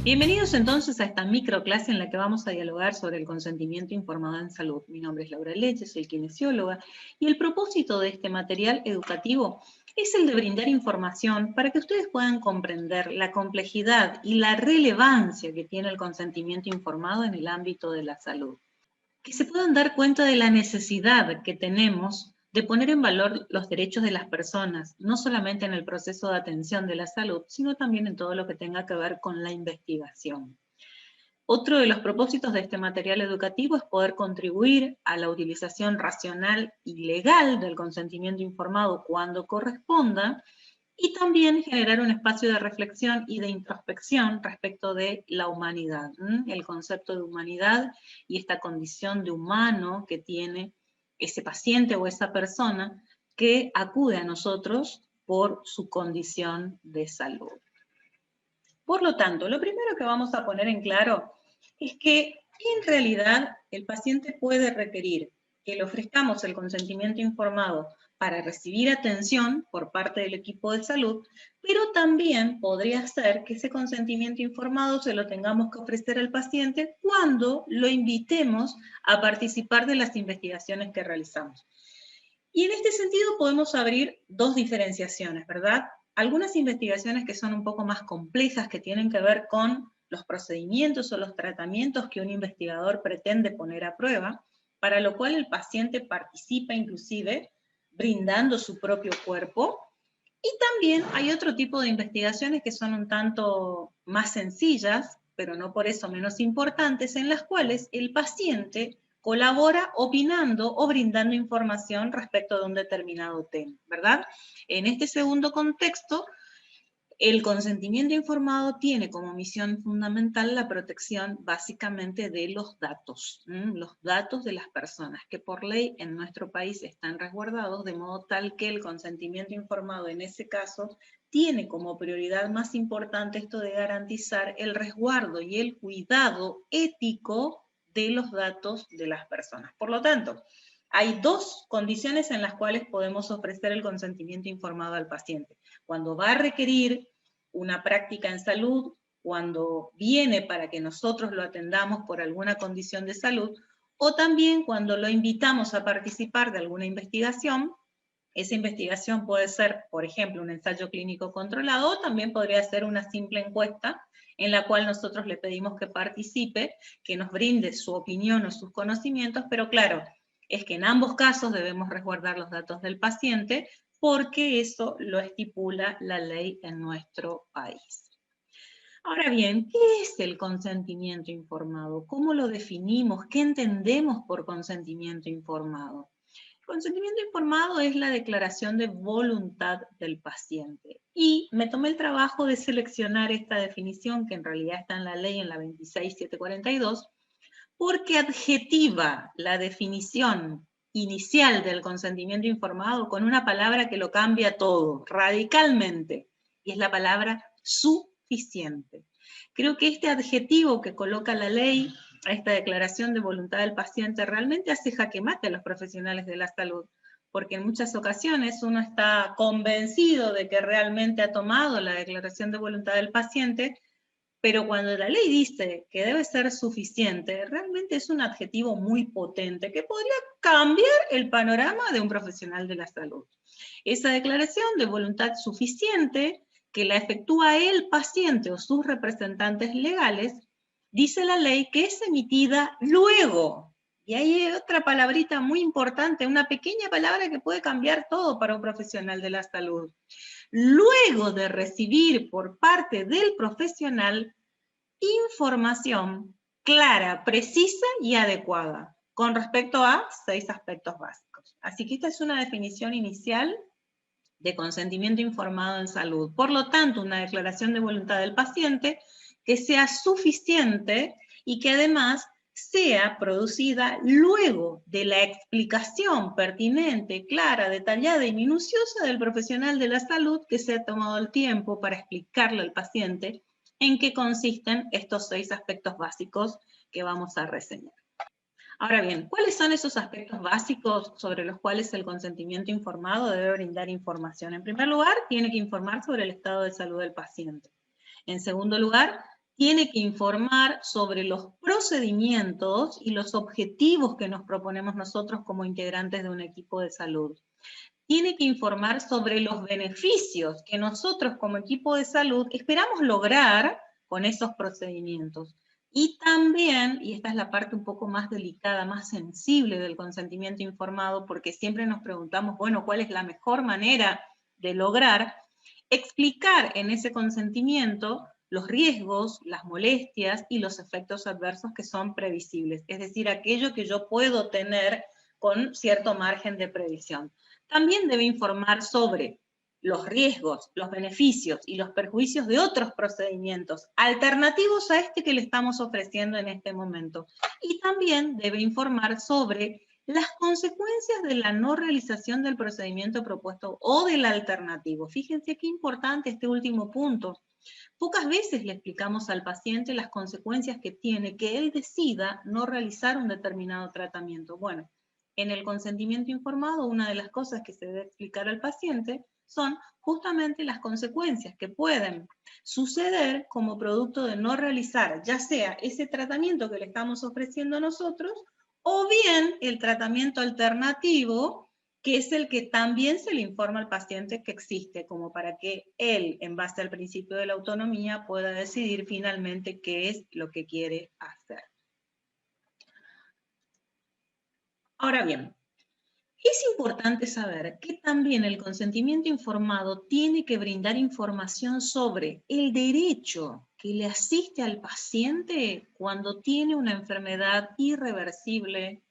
Bienvenidos entonces a esta microclase en la que vamos a dialogar sobre el consentimiento informado en salud. Mi nombre es Laura Leche, soy kinesióloga, y el propósito de este material educativo es el de brindar información para que ustedes puedan comprender la complejidad y la relevancia que tiene el consentimiento informado en el ámbito de la salud. Que se puedan dar cuenta de la necesidad que tenemos de poner en valor los derechos de las personas, no solamente en el proceso de atención de la salud, sino también en todo lo que tenga que ver con la investigación. Otro de los propósitos de este material educativo es poder contribuir a la utilización racional y legal del consentimiento informado cuando corresponda, y también generar un espacio de reflexión y de introspección respecto de la humanidad, el concepto de humanidad y esta condición de humano que tiene ese paciente o esa persona que acude a nosotros por su condición de salud. Por lo tanto, lo primero que vamos a poner en claro es que en realidad el paciente puede requerir que le ofrezcamos el consentimiento informado para recibir atención por parte del equipo de salud, pero también podría ser que ese consentimiento informado se lo tengamos que ofrecer al paciente cuando lo invitemos a participar de las investigaciones que realizamos. Y en este sentido podemos abrir dos diferenciaciones, ¿verdad? Algunas investigaciones que son un poco más complejas, que tienen que ver con los procedimientos o los tratamientos que un investigador pretende poner a prueba, para lo cual el paciente participa inclusive brindando su propio cuerpo. Y también hay otro tipo de investigaciones que son un tanto más sencillas, pero no por eso menos importantes, en las cuales el paciente colabora opinando o brindando información respecto de un determinado tema, ¿verdad? En este segundo contexto, el consentimiento informado tiene como misión fundamental la protección básicamente de los datos de las personas, que por ley en nuestro país están resguardados, de modo tal que el consentimiento informado en ese caso tiene como prioridad más importante esto de garantizar el resguardo y el cuidado ético de los datos de las personas. Por lo tanto, hay dos condiciones en las cuales podemos ofrecer el consentimiento informado al paciente. Cuando va a requerir una práctica en salud, cuando viene para que nosotros lo atendamos por alguna condición de salud, o también cuando lo invitamos a participar de alguna investigación. Esa investigación puede ser, por ejemplo, un ensayo clínico controlado, o también podría ser una simple encuesta en la cual nosotros le pedimos que participe, que nos brinde su opinión o sus conocimientos, pero claro, es que en ambos casos debemos resguardar los datos del paciente porque eso lo estipula la ley en nuestro país. Ahora bien, ¿qué es el consentimiento informado? ¿Cómo lo definimos? ¿Qué entendemos por consentimiento informado? El consentimiento informado es la declaración de voluntad del paciente. Y me tomé el trabajo de seleccionar esta definición, que en realidad está en la ley, en la 26742, porque adjetiva la definición inicial del consentimiento informado con una palabra que lo cambia todo, radicalmente, y es la palabra suficiente. Creo que este adjetivo que coloca la ley a esta declaración de voluntad del paciente realmente hace jaque mate a los profesionales de la salud, porque en muchas ocasiones uno está convencido de que realmente ha tomado la declaración de voluntad del paciente, pero cuando la ley dice que debe ser suficiente, realmente es un adjetivo muy potente que podría cambiar el panorama de un profesional de la salud. Esa declaración de voluntad suficiente, que la efectúa el paciente o sus representantes legales, dice la ley que es emitida luego. Y hay otra palabrita muy importante, una pequeña palabra que puede cambiar todo para un profesional de la salud. Luego de recibir por parte del profesional información clara, precisa y adecuada con respecto a 6 aspectos básicos. Así que esta es una definición inicial de consentimiento informado en salud. Por lo tanto, una declaración de voluntad del paciente que sea suficiente y que además sea producida luego de la explicación pertinente, clara, detallada y minuciosa del profesional de la salud que se ha tomado el tiempo para explicarle al paciente en qué consisten estos 6 aspectos básicos que vamos a reseñar. Ahora bien, ¿cuáles son esos aspectos básicos sobre los cuales el consentimiento informado debe brindar información? En primer lugar, tiene que informar sobre el estado de salud del paciente. En segundo lugar, tiene que informar sobre los procedimientos y los objetivos que nos proponemos nosotros como integrantes de un equipo de salud. Tiene que informar sobre los beneficios que nosotros como equipo de salud esperamos lograr con esos procedimientos. Y también, y esta es la parte un poco más delicada, más sensible del consentimiento informado, porque siempre nos preguntamos, bueno, ¿cuál es la mejor manera de lograr? Explicar en ese consentimiento los riesgos, las molestias y los efectos adversos que son previsibles, es decir, aquello que yo puedo tener con cierto margen de previsión. También debe informar sobre los riesgos, los beneficios y los perjuicios de otros procedimientos alternativos a este que le estamos ofreciendo en este momento. Y también debe informar sobre las consecuencias de la no realización del procedimiento propuesto o del alternativo. Fíjense qué importante este último punto. Pocas veces le explicamos al paciente las consecuencias que tiene que él decida no realizar un determinado tratamiento. Bueno, en el consentimiento informado, una de las cosas que se debe explicar al paciente son justamente las consecuencias que pueden suceder como producto de no realizar, ya sea ese tratamiento que le estamos ofreciendo a nosotros, o bien el tratamiento alternativo, que es el que también se le informa al paciente que existe, como para que él, en base al principio de la autonomía, pueda decidir finalmente qué es lo que quiere hacer. Ahora bien, es importante saber que también el consentimiento informado tiene que brindar información sobre el derecho que le asiste al paciente cuando tiene una enfermedad irreversible,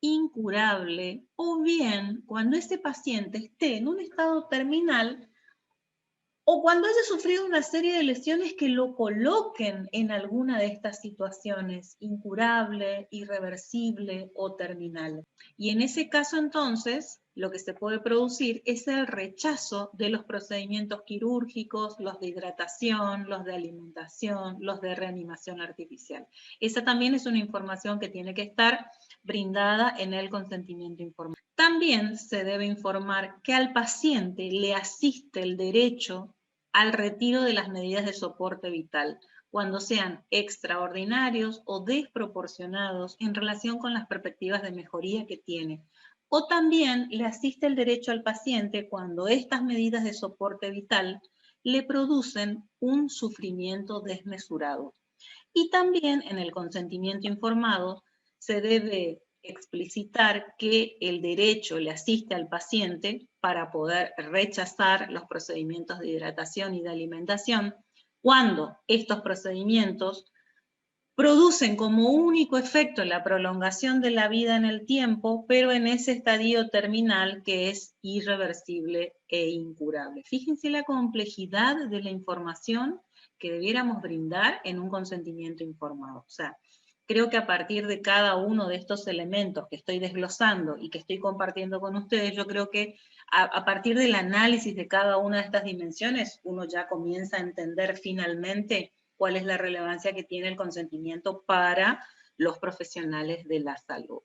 incurable, o bien cuando ese paciente esté en un estado terminal o cuando haya sufrido una serie de lesiones que lo coloquen en alguna de estas situaciones, incurable, irreversible o terminal. Y en ese caso entonces, lo que se puede producir es el rechazo de los procedimientos quirúrgicos, los de hidratación, los de alimentación, los de reanimación artificial. Esa también es una información que tiene que estar brindada en el consentimiento informado. También se debe informar que al paciente le asiste el derecho al retiro de las medidas de soporte vital, cuando sean extraordinarios o desproporcionados en relación con las perspectivas de mejoría que tiene. O también le asiste el derecho al paciente cuando estas medidas de soporte vital le producen un sufrimiento desmesurado. Y también en el consentimiento informado se debe explicitar que el derecho le asiste al paciente para poder rechazar los procedimientos de hidratación y de alimentación cuando estos procedimientos producen como único efecto la prolongación de la vida en el tiempo, pero en ese estadio terminal que es irreversible e incurable. Fíjense la complejidad de la información que debiéramos brindar en un consentimiento informado. O sea, creo que a partir de cada uno de estos elementos que estoy desglosando y que estoy compartiendo con ustedes, yo creo que a partir del análisis de cada una de estas dimensiones, uno ya comienza a entender finalmente cuál es la relevancia que tiene el consentimiento para los profesionales de la salud.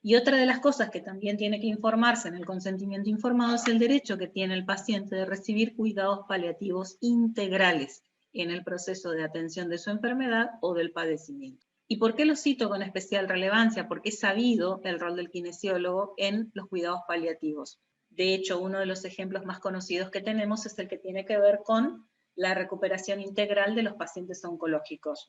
Y otra de las cosas que también tiene que informarse en el consentimiento informado es el derecho que tiene el paciente de recibir cuidados paliativos integrales en el proceso de atención de su enfermedad o del padecimiento. ¿Y por qué lo cito con especial relevancia? Porque es sabido el rol del kinesiólogo en los cuidados paliativos. De hecho, uno de los ejemplos más conocidos que tenemos es el que tiene que ver con la recuperación integral de los pacientes oncológicos.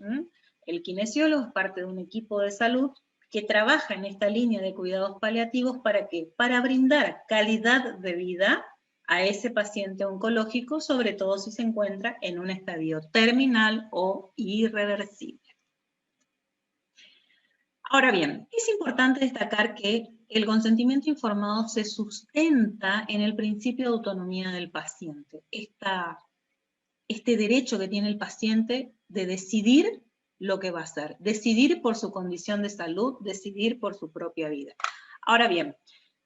El kinesiólogo es parte de un equipo de salud que trabaja en esta línea de cuidados paliativos ¿para qué? Para brindar calidad de vida a ese paciente oncológico, sobre todo si se encuentra en un estadio terminal o irreversible. Ahora bien, es importante destacar que el consentimiento informado se sustenta en el principio de autonomía del paciente. Este derecho que tiene el paciente de decidir lo que va a hacer, decidir por su condición de salud, decidir por su propia vida. Ahora bien,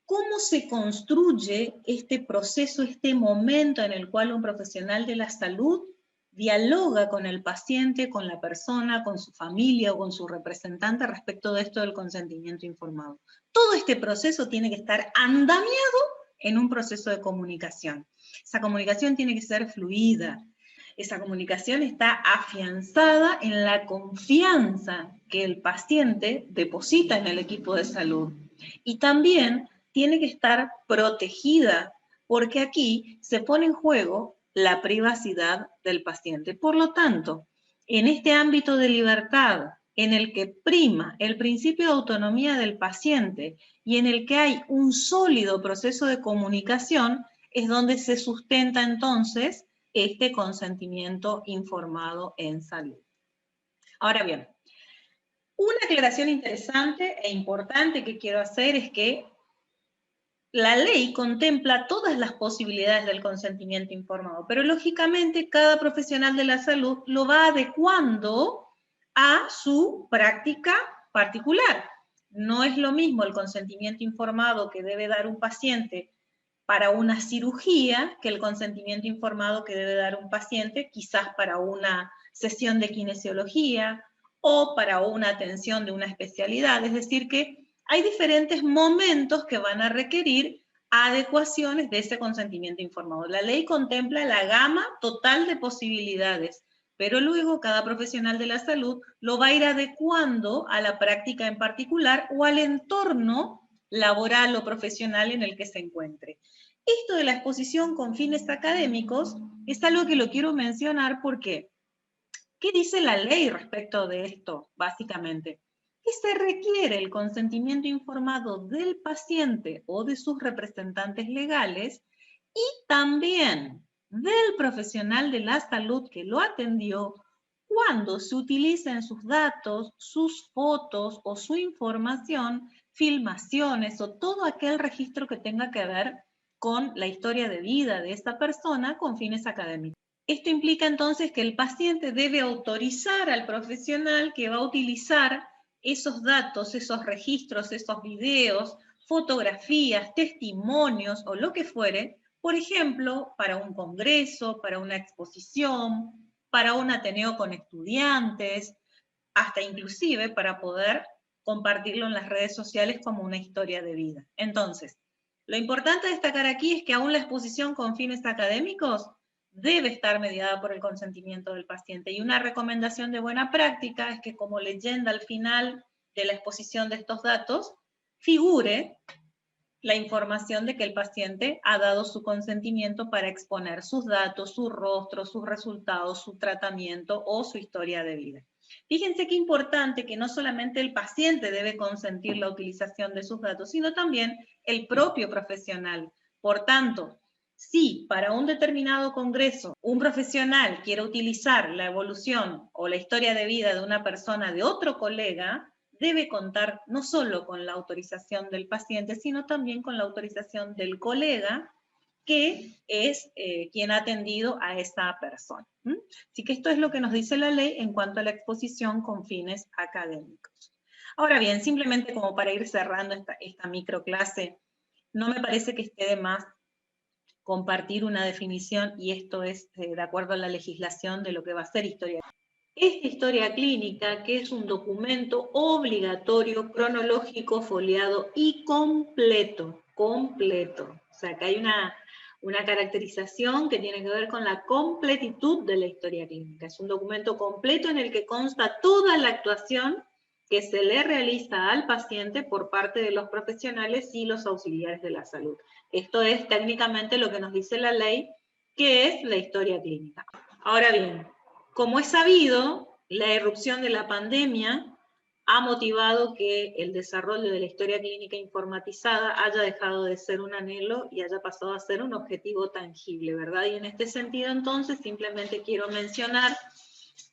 ¿cómo se construye este proceso, este momento en el cual un profesional de la salud dialoga con el paciente, con la persona, con su familia o con su representante respecto de esto del consentimiento informado? Todo este proceso tiene que estar andamiado en un proceso de comunicación. Esa comunicación tiene que ser fluida. Esa comunicación está afianzada en la confianza que el paciente deposita en el equipo de salud. Y también tiene que estar protegida, porque aquí se pone en juego la privacidad del paciente. Por lo tanto, en este ámbito de libertad, en el que prima el principio de autonomía del paciente y en el que hay un sólido proceso de comunicación, es donde se sustenta entonces este consentimiento informado en salud. Ahora bien, una aclaración interesante e importante que quiero hacer es que la ley contempla todas las posibilidades del consentimiento informado, pero lógicamente cada profesional de la salud lo va adecuando a su práctica particular. No es lo mismo el consentimiento informado que debe dar un paciente para una cirugía que el consentimiento informado que debe dar un paciente quizás para una sesión de kinesiología o para una atención de una especialidad. Es decir, que hay diferentes momentos que van a requerir adecuaciones de ese consentimiento informado. La ley contempla la gama total de posibilidades, pero luego cada profesional de la salud lo va a ir adecuando a la práctica en particular o al entorno laboral o profesional en el que se encuentre. Esto de la exposición con fines académicos es algo que lo quiero mencionar porque, ¿qué dice la ley respecto de esto, básicamente? Que se requiere el consentimiento informado del paciente o de sus representantes legales y también del profesional de la salud que lo atendió cuando se utilicen sus datos, sus fotos o su información, filmaciones o todo aquel registro que tenga que ver con la historia de vida de esta persona con fines académicos. Esto implica entonces que el paciente debe autorizar al profesional que va a utilizar esos datos, esos registros, esos videos, fotografías, testimonios o lo que fuere, por ejemplo, para un congreso, para una exposición, para un ateneo con estudiantes, hasta inclusive para poder compartirlo en las redes sociales como una historia de vida. Entonces, lo importante a destacar aquí es que aún la exposición con fines académicos debe estar mediada por el consentimiento del paciente. Y una recomendación de buena práctica es que como leyenda al final de la exposición de estos datos, figure la información de que el paciente ha dado su consentimiento para exponer sus datos, su rostro, sus resultados, su tratamiento o su historia de vida. Fíjense qué importante que no solamente el paciente debe consentir la utilización de sus datos, sino también el propio profesional. Por tanto, si para un determinado congreso un profesional quiere utilizar la evolución o la historia de vida de una persona de otro colega, debe contar no solo con la autorización del paciente, sino también con la autorización del colega que es quien ha atendido a esa persona. Así que esto es lo que nos dice la ley en cuanto a la exposición con fines académicos. Ahora bien, simplemente como para ir cerrando esta microclase, no me parece que esté de más compartir una definición, y esto es de acuerdo a la legislación de lo que va a ser historia. Esta historia clínica, que es un documento obligatorio, cronológico, foliado y completo. O sea, que hay una caracterización que tiene que ver con la completitud de la historia clínica. Es un documento completo en el que consta toda la actuación que se le realiza al paciente por parte de los profesionales y los auxiliares de la salud. Esto es técnicamente lo que nos dice la ley, que es la historia clínica. Ahora bien, como es sabido, la irrupción de la pandemia ha motivado que el desarrollo de la historia clínica informatizada haya dejado de ser un anhelo y haya pasado a ser un objetivo tangible, ¿verdad? Y en este sentido, entonces, simplemente quiero mencionar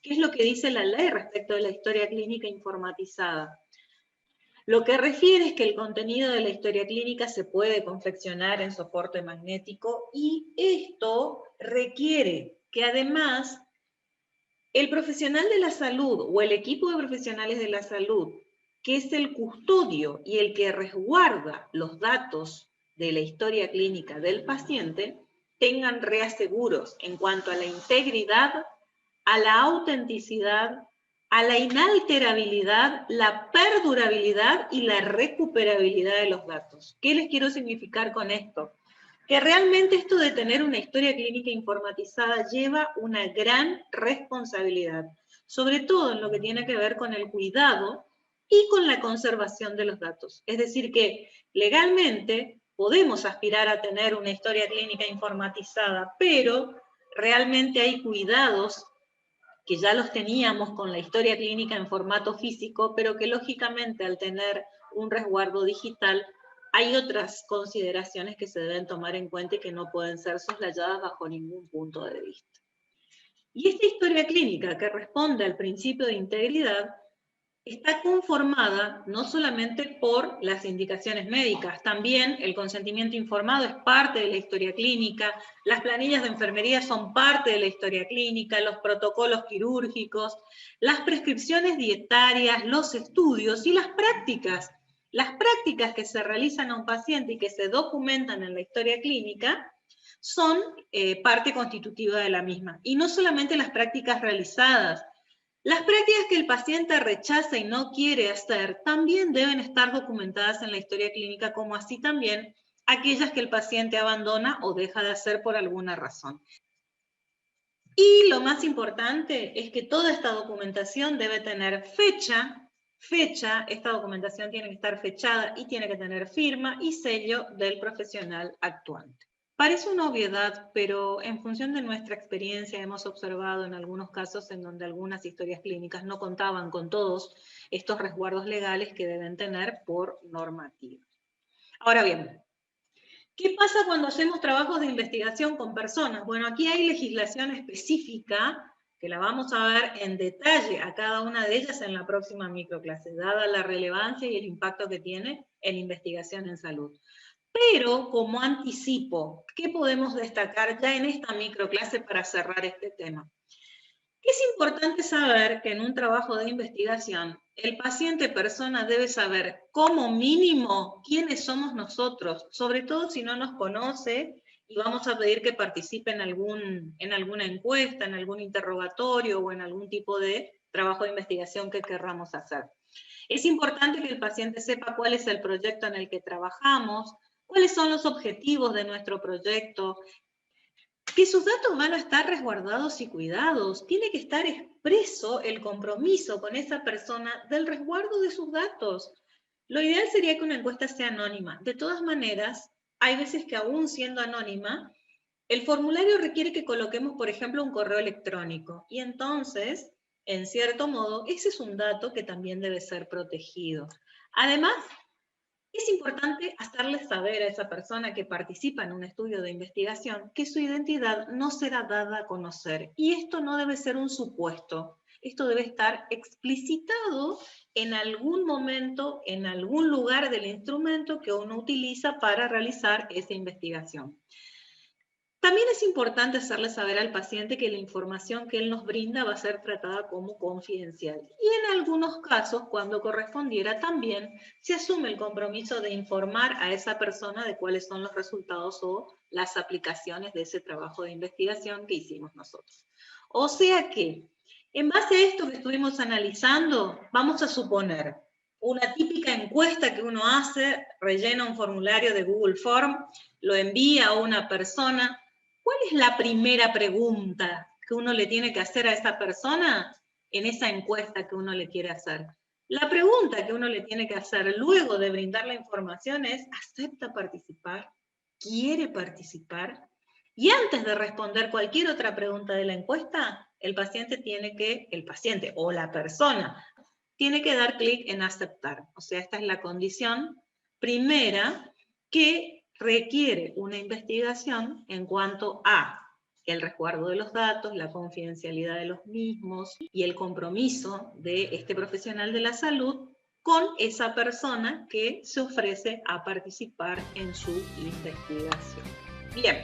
qué es lo que dice la ley respecto de la historia clínica informatizada. Lo que refiere es que el contenido de la historia clínica se puede confeccionar en soporte magnético y esto requiere que además el profesional de la salud o el equipo de profesionales de la salud, que es el custodio y el que resguarda los datos de la historia clínica del paciente, tengan reaseguros en cuanto a la integridad, a la autenticidad, a la inalterabilidad, la perdurabilidad y la recuperabilidad de los datos. ¿Qué les quiero significar con esto? que realmente esto de tener una historia clínica informatizada lleva una gran responsabilidad, sobre todo en lo que tiene que ver con el cuidado y con la conservación de los datos. Es decir, que legalmente podemos aspirar a tener una historia clínica informatizada, pero realmente hay cuidados que ya los teníamos con la historia clínica en formato físico, pero que lógicamente al tener un resguardo digital hay otras consideraciones que se deben tomar en cuenta y que no pueden ser soslayadas bajo ningún punto de vista. Y esta historia clínica que responde al principio de integridad está conformada no solamente por las indicaciones médicas, también el consentimiento informado es parte de la historia clínica, las planillas de enfermería son parte de la historia clínica, los protocolos quirúrgicos, las prescripciones dietarias, los estudios y las prácticas. Las prácticas que se realizan a un paciente y que se documentan en la historia clínica son parte constitutiva de la misma. Y no solamente las prácticas realizadas, las prácticas que el paciente rechaza y no quiere hacer también deben estar documentadas en la historia clínica, como así también aquellas que el paciente abandona o deja de hacer por alguna razón. Y lo más importante es que toda esta documentación debe tener fecha, esta documentación tiene que estar fechada y tiene que tener firma y sello del profesional actuante. Parece una obviedad, pero en función de nuestra experiencia hemos observado en algunos casos en donde algunas historias clínicas no contaban con todos estos resguardos legales que deben tener por normativa. Ahora bien, ¿qué pasa cuando hacemos trabajos de investigación con personas? Bueno, aquí hay legislación específica que la vamos a ver en detalle a cada una de ellas en la próxima microclase, dada la relevancia y el impacto que tiene en investigación en salud. Pero, como anticipo, ¿qué podemos destacar ya en esta microclase para cerrar este tema? Es importante saber que en un trabajo de investigación, el paciente persona debe saber como mínimo quiénes somos nosotros, sobre todo si no nos conoce y vamos a pedir que participe en alguna encuesta, en algún interrogatorio o en algún tipo de trabajo de investigación que querramos hacer. Es importante que el paciente sepa cuál es el proyecto en el que trabajamos, cuáles son los objetivos de nuestro proyecto, que sus datos van a estar resguardados y cuidados. Tiene que estar expreso el compromiso con esa persona del resguardo de sus datos. Lo ideal sería que una encuesta sea anónima. De todas maneras, hay veces que aún siendo anónima, el formulario requiere que coloquemos, por ejemplo, un correo electrónico. Y entonces, en cierto modo, ese es un dato que también debe ser protegido. Además, es importante hacerle saber a esa persona que participa en un estudio de investigación que su identidad no será dada a conocer. Y esto no debe ser un supuesto. Esto debe estar explicitado en algún momento, en algún lugar del instrumento que uno utiliza para realizar esa investigación. También es importante hacerle saber al paciente que la información que él nos brinda va a ser tratada como confidencial. Y en algunos casos, cuando correspondiera, también se asume el compromiso de informar a esa persona de cuáles son los resultados o las aplicaciones de ese trabajo de investigación que hicimos nosotros. O sea que, en base a esto que estuvimos analizando, vamos a suponer una típica encuesta que uno hace, rellena un formulario de Google Form, lo envía a una persona. ¿Cuál es la primera pregunta que uno le tiene que hacer a esa persona en esa encuesta que uno le quiere hacer? La pregunta que uno le tiene que hacer luego de brindar la información es, ¿acepta participar? ¿Quiere participar? Y antes de responder cualquier otra pregunta de la encuesta, el paciente o la persona tiene que dar clic en aceptar. O sea, esta es la condición primera que requiere una investigación en cuanto a el resguardo de los datos, la confidencialidad de los mismos y el compromiso de este profesional de la salud con esa persona que se ofrece a participar en su investigación. Bien.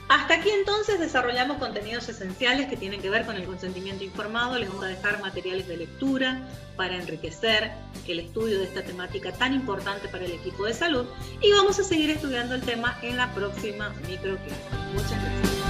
Hasta aquí entonces desarrollamos contenidos esenciales que tienen que ver con el consentimiento informado. Les vamos a dejar materiales de lectura para enriquecer el estudio de esta temática tan importante para el equipo de salud y vamos a seguir estudiando el tema en la próxima microclase. Muchas gracias.